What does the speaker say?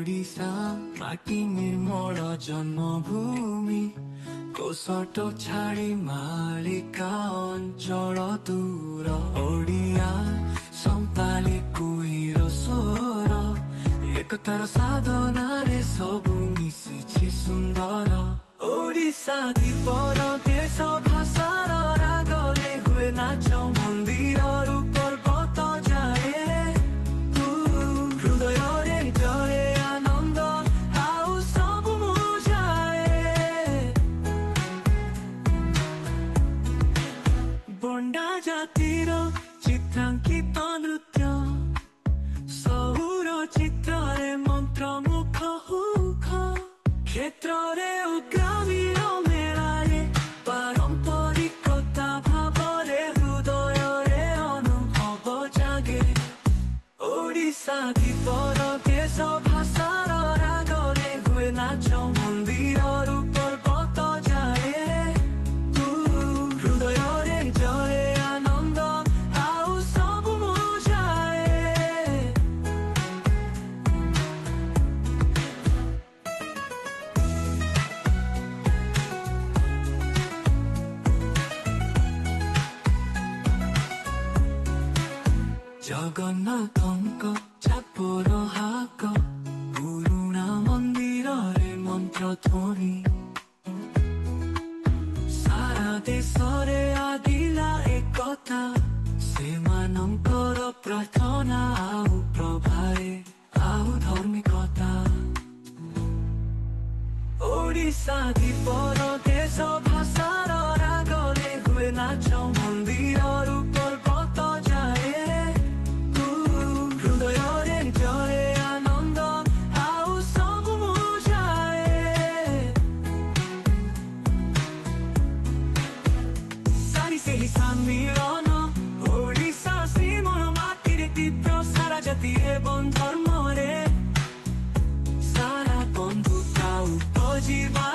ओडिशा माटी निर्मल जन्मभूमि कोसट छाड़ी मालिका अंचल दूर ओडिया संताली कुईर स्वर एकतार साधनारे सबु मिशिछि सुंदर ओडिशा दीपर देश भाषार रागले हुए नाच मंदिर पर्वत जाए हृदय रे जरे आनंद आउ सब मुझाए बंडा जातिर चित्रांकित नृत्य सौर चित्रे मंत्र मुख हुख क्षेत्र रे ग्रामीण मेलारे पारंपरिकता भावरे हृदय रे अनुभव जागे ओडिशा दीपर देश भाषार रागले हुए नाच मंदिर पर्वत जाए हृदय रे जरे आनंद आउ सब मुझाए जगन्नाथंक चापर हाक पुरुणा मंदिर रे मंत्र ध्वनि सारा देश रे आदिला एकता सेमानंकर प्रार्थना आउ प्रभाए आउ धार्मिकता ओडिशा दीपर देश भाषार रागले हुए नाच मंदिर पर्वत जाए हृदय रे जरे आनंद आउ सब मुझाए सारी से ही सम्मिलन ओडिशा श्रीमन माटिरे तीव्र सारा जाति एवं धर्म रे सारा बंधुता उपजीवा